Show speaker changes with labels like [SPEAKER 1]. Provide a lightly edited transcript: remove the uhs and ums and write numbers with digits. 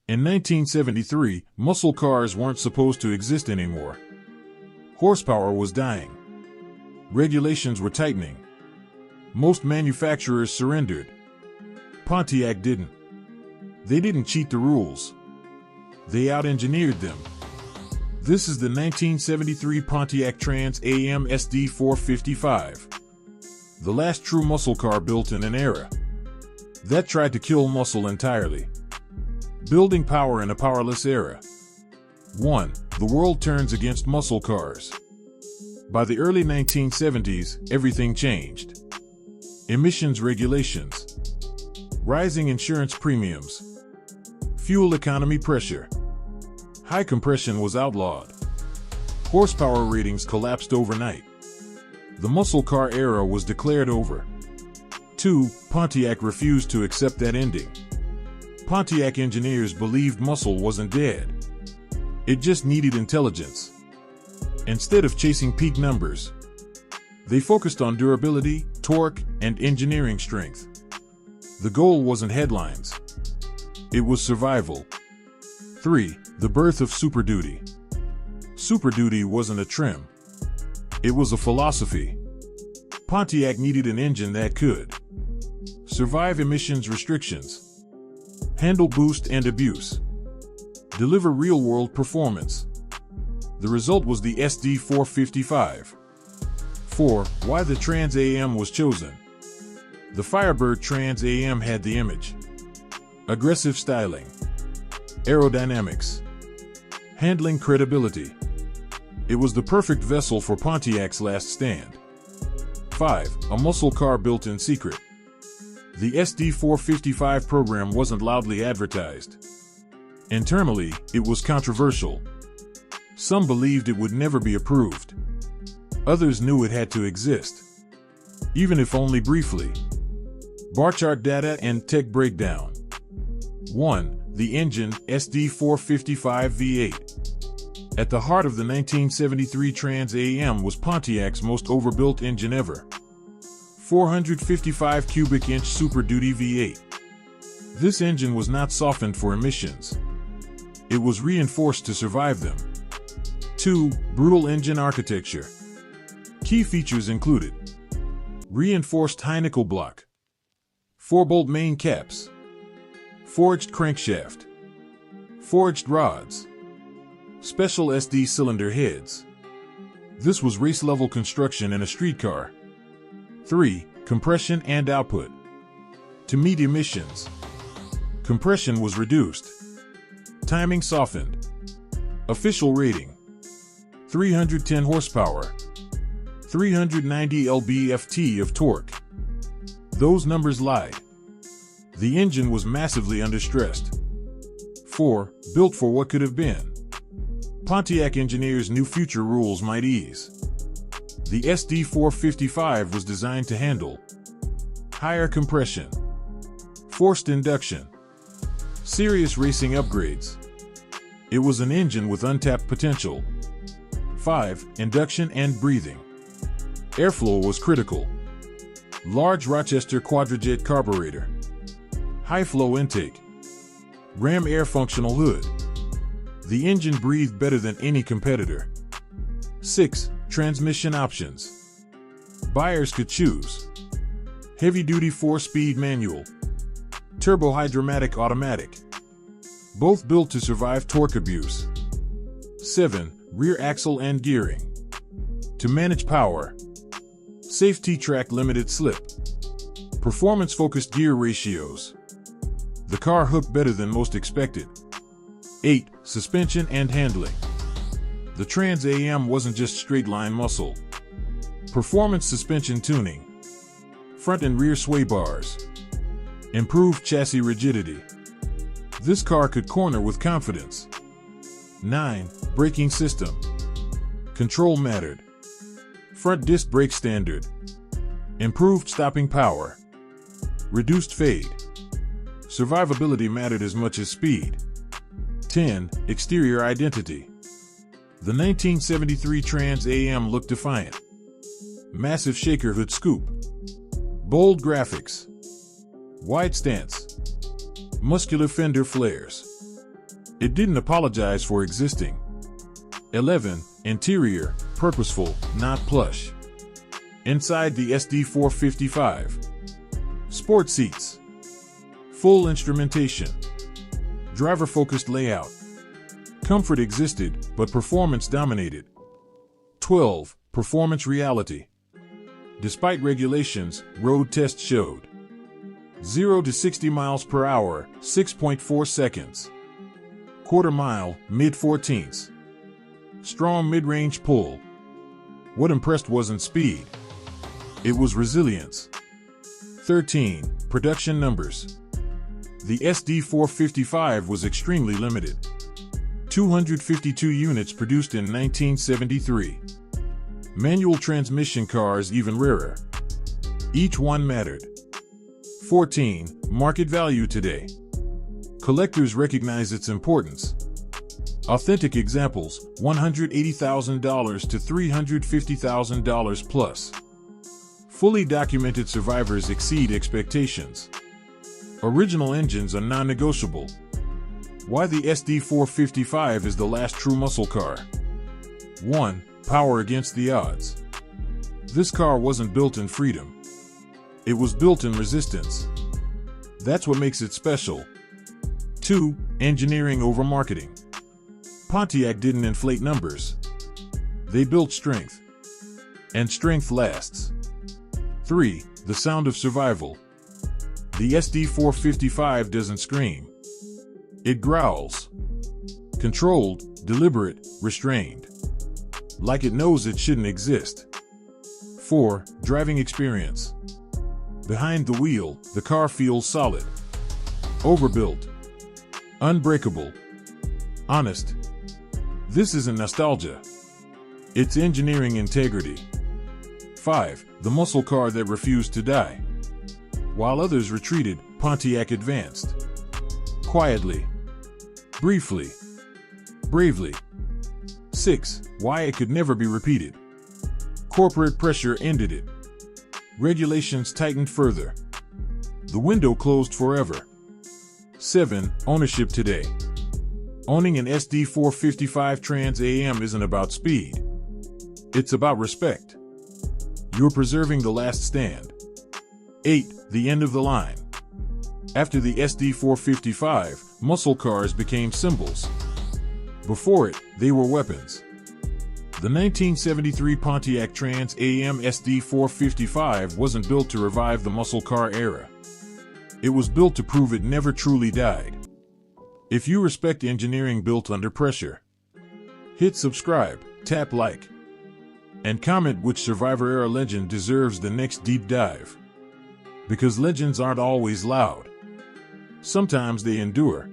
[SPEAKER 1] In 1973, muscle cars weren't supposed to exist anymore. Horsepower was dying. Regulations were tightening. Most manufacturers surrendered. Pontiac didn't. They didn't cheat the rules. They out-engineered them. This is the 1973 Pontiac Trans Am SD-455. The last true muscle car built in an era that tried to kill muscle entirely. Building power in a powerless era. 1. The world turns against muscle cars. By the early 1970s, everything changed. Emissions regulations. Rising insurance premiums. Fuel economy pressure. High compression was outlawed. Horsepower ratings collapsed overnight. The muscle car era was declared over. 2. Pontiac refused to accept that ending. Pontiac engineers believed muscle wasn't dead. It just needed intelligence. Instead of chasing peak numbers, they focused on durability, torque, and engineering strength. The goal wasn't headlines. It was survival. 3. The birth of Super Duty. Super Duty wasn't a trim. It was a philosophy. Pontiac needed an engine that could survive emissions restrictions, handle boost and abuse, deliver real-world performance. The result was the SD-455. 4. Why the Trans Am was chosen. The Firebird Trans Am had the image, aggressive styling, aerodynamics, handling credibility. It was the perfect vessel for Pontiac's last stand. 5. A muscle car built in secret. The SD-455 program wasn't loudly advertised. Internally, it was controversial. Some believed it would never be approved. Others knew it had to exist, even if only briefly. Bar chart data and tech breakdown. 1. The engine, SD-455 V8. At the heart of the 1973 Trans Am was Pontiac's most overbuilt engine ever. 455 cubic inch Super Duty V8. This engine was not softened for emissions. It was reinforced to survive them. 2. Brutal engine architecture. Key features included reinforced high nickel block, 4-bolt main caps, forged crankshaft, forged rods, special SD cylinder heads. This was race-level construction in a street car. 3. Compression and output. To meet emissions, compression was reduced. Timing softened. Official rating: 310 horsepower, 390 lb-ft of torque. Those numbers lied. The engine was massively understressed. 4. Built for what could have been. Pontiac engineers knew future rules might ease. The SD-455 was designed to handle higher compression, forced induction, serious racing upgrades. It was an engine with untapped potential. 5. Induction and breathing. Airflow was critical. Large Rochester quadrajet carburetor, high flow intake, ram air functional hood. The engine breathed better than any competitor. 6. Transmission options. Buyers could choose heavy-duty 4-speed manual, turbo-hydromatic automatic, both built to survive torque abuse. 7. Rear axle and gearing. To manage power, safety track limited slip, performance-focused gear ratios. The car hooked better than most expected. 8. Suspension and handling. The Trans Am wasn't just straight-line muscle. Performance suspension tuning, front and rear sway bars, improved chassis rigidity. This car could corner with confidence. 9. Braking system. Control mattered. Front disc brake standard, improved stopping power, reduced fade. Survivability mattered as much as speed. 10. Exterior identity. The 1973 Trans Am looked defiant. Massive shaker hood scoop, bold graphics, wide stance, muscular fender flares, It didn't apologize for existing. 11. Interior, purposeful, not plush. Inside the SD-455. Sport seats. Full instrumentation. Driver-focused layout. Comfort existed, but performance dominated. 12. Performance reality. Despite regulations, road tests showed 0 to 60 miles per hour, 6.4 seconds. Quarter mile, mid-14ths. Strong mid-range pull. What impressed wasn't speed. It was resilience. 13. Production numbers. The SD-455 was extremely limited. 252 units produced in 1973. Manual transmission cars even rarer. Each one mattered. 14. Market value today. Collectors recognize its importance. Authentic examples, $180,000 to $350,000 plus. Fully documented survivors exceed expectations. Original engines are non-negotiable. Why the SD-455 is the last true muscle car. 1. Power against the odds. This car wasn't built in freedom. It was built in resistance. That's what makes it special. 2. Engineering over marketing. Pontiac didn't inflate numbers. They built strength. And strength lasts. 3. The sound of survival. The SD-455 doesn't scream. It growls. Controlled, deliberate, restrained. Like it knows it shouldn't exist. 4. Driving experience. Behind the wheel, the car feels solid. Overbuilt. Unbreakable. Honest. This isn't nostalgia. It's engineering integrity. 5. The muscle car that refused to die. While others retreated, Pontiac advanced. Quietly. Briefly. Bravely. 6. Why it could never be repeated. Corporate pressure ended it. Regulations tightened further. The window closed forever. 7. Ownership today. Owning an SD-455 Trans Am isn't about speed. It's about respect. You're preserving the last stand. 8. The end of the line. After the SD-455, muscle cars became symbols. Before it, they were weapons. The 1973 Pontiac Trans Am SD-455 wasn't built to revive the muscle car era. It was built to prove it never truly died. If you respect engineering built under pressure, hit subscribe, tap like, and comment which Survivor-era legend deserves the next deep dive. Because legends aren't always loud. Sometimes they endure.